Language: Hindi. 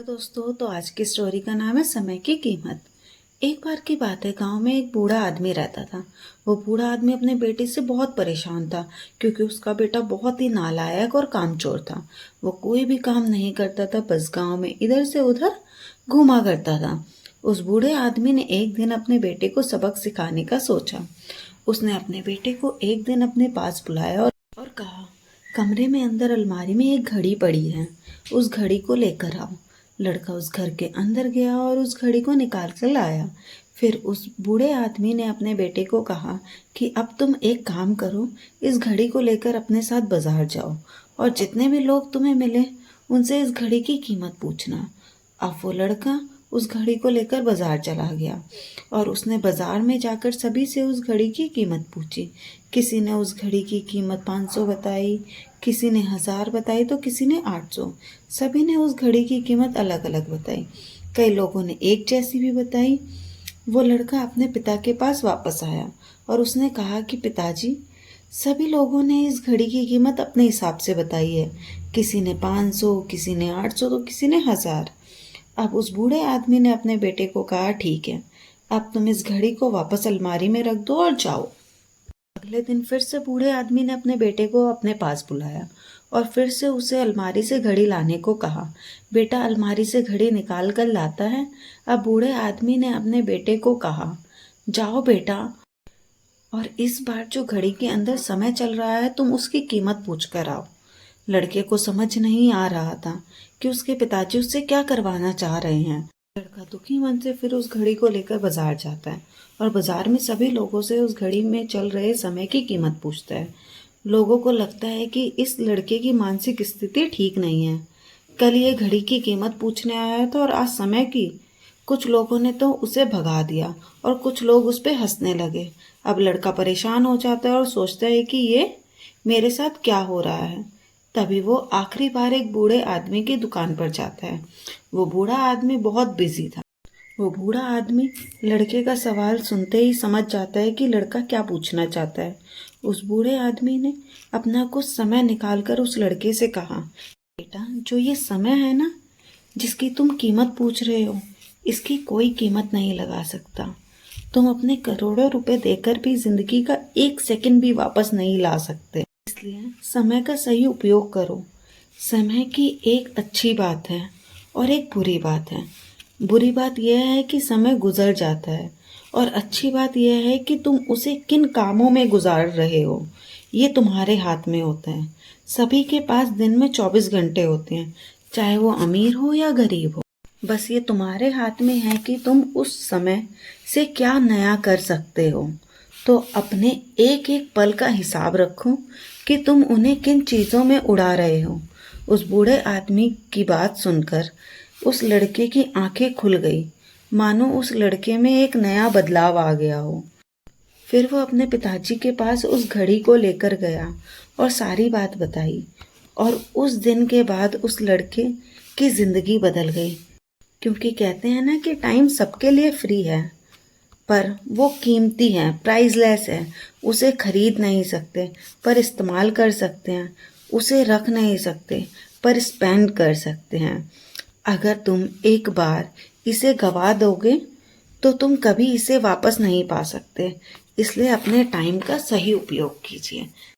हेलो दोस्तों। तो आज की स्टोरी का नाम है समय की कीमत। एक बार की बात है, गांव में एक बूढ़ा आदमी रहता था। वो बूढ़ा आदमी अपने बेटे से बहुत परेशान था क्योंकि उसका बेटा बहुत ही नालायक और कामचोर था। वो कोई भी काम नहीं करता था, बस गांव में इधर से उधर घूमा करता था। उस बूढ़े आदमी ने एक दिन अपने बेटे को सबक सिखाने का सोचा। उसने अपने बेटे को एक दिन अपने पास बुलाया और कहा, कमरे में अंदर अलमारी में एक घड़ी पड़ी है, उस घड़ी को लेकर आओ। लड़का उस घर के अंदर गया और उस घड़ी को निकाल कर लाया। फिर उस बूढ़े आदमी ने अपने बेटे को कहा कि अब तुम एक काम करो, इस घड़ी को लेकर अपने साथ बाजार जाओ और जितने भी लोग तुम्हें मिले उनसे इस घड़ी की कीमत पूछना। अब वो लड़का उस घड़ी को लेकर बाजार चला गया और उसने बाजार में जाकर सभी से उस घड़ी की कीमत पूछी। किसी ने उस घड़ी की कीमत 500 बताई, किसी ने 1000 बताई तो किसी ने 800। सभी ने उस घड़ी की कीमत अलग अलग बताई। कई लोगों ने एक जैसी भी बताई। वो लड़का अपने पिता के पास वापस आया और उसने कहा कि पिताजी, सभी लोगों ने इस घड़ी की कीमत अपने हिसाब से बताई है। किसी ने 500, किसी ने 800 तो किसी ने 1000। अब उस बूढ़े आदमी ने अपने बेटे को कहा, ठीक है, अब तुम इस घड़ी को वापस अलमारी में रख दो और जाओ। अगले दिन फिर से बूढ़े आदमी ने अपने बेटे को अपने पास बुलाया और फिर से उसे अलमारी से घड़ी लाने को कहा। बेटा अलमारी से घड़ी निकाल कर लाता है। अब बूढ़े आदमी ने अपने बेटे को कहा, जाओ बेटा, और इस बार जो घड़ी के अंदर समय चल रहा है तुम उसकी कीमत पूछ कर आओ। लड़के को समझ नहीं आ रहा था कि उसके पिताजी उससे क्या करवाना चाह रहे हैं। लड़का दुखी मन से फिर उस घड़ी को लेकर बाजार जाता है और बाजार में सभी लोगों से उस घड़ी में चल रहे समय की कीमत पूछता है। लोगों को लगता है कि इस लड़के की मानसिक स्थिति ठीक नहीं है। कल ये घड़ी की कीमत पूछने आया था और आज समय की। कुछ लोगों ने तो उसे भगा दिया और कुछ लोग उस पर हंसने लगे। अब लड़का परेशान हो जाता है और सोचता है कि ये मेरे साथ क्या हो रहा है। तभी वो आखिरी बार एक बूढ़े आदमी की दुकान पर जाता है। वो बूढ़ा आदमी बहुत बिजी था। वो बूढ़ा आदमी लड़के का सवाल सुनते ही समझ जाता है कि लड़का क्या पूछना चाहता है। उस बूढ़े आदमी ने अपना कुछ समय निकालकर उस लड़के से कहा, बेटा, जो ये समय है ना, जिसकी तुम कीमत पूछ रहे हो, इसकी कोई कीमत नहीं लगा सकता। तुम अपने करोड़ों रुपए देकर भी जिंदगी का एक सेकंड भी वापस नहीं ला सकते। इसलिए समय का सही उपयोग करो। समय की एक अच्छी बात है और एक बुरी बात है। बुरी बात यह है कि समय गुजर जाता है और अच्छी बात यह है कि तुम उसे किन कामों में गुजार रहे हो, ये तुम्हारे हाथ में होता है। सभी के पास दिन में 24 घंटे होते हैं, चाहे वो अमीर हो या गरीब हो। बस ये तुम्हारे हाथ में है कि तुम उस समय से क्या नया कर सकते हो। तो अपने एक एक पल का हिसाब रखो कि तुम उन्हें किन चीज़ों में उड़ा रहे हो। उस बूढ़े आदमी की बात सुनकर उस लड़के की आंखें खुल गई, मानो उस लड़के में एक नया बदलाव आ गया हो। फिर वो अपने पिताजी के पास उस घड़ी को लेकर गया और सारी बात बताई और उस दिन के बाद उस लड़के की ज़िंदगी बदल गई। क्योंकि कहते हैं ना कि टाइम सबके लिए फ्री है, पर वो कीमती है, प्राइसलेस है। उसे खरीद नहीं सकते पर इस्तेमाल कर सकते हैं। उसे रख नहीं सकते पर स्पेंड कर सकते हैं। अगर तुम एक बार इसे गवा दोगे तो तुम कभी इसे वापस नहीं पा सकते। इसलिए अपने टाइम का सही उपयोग कीजिए।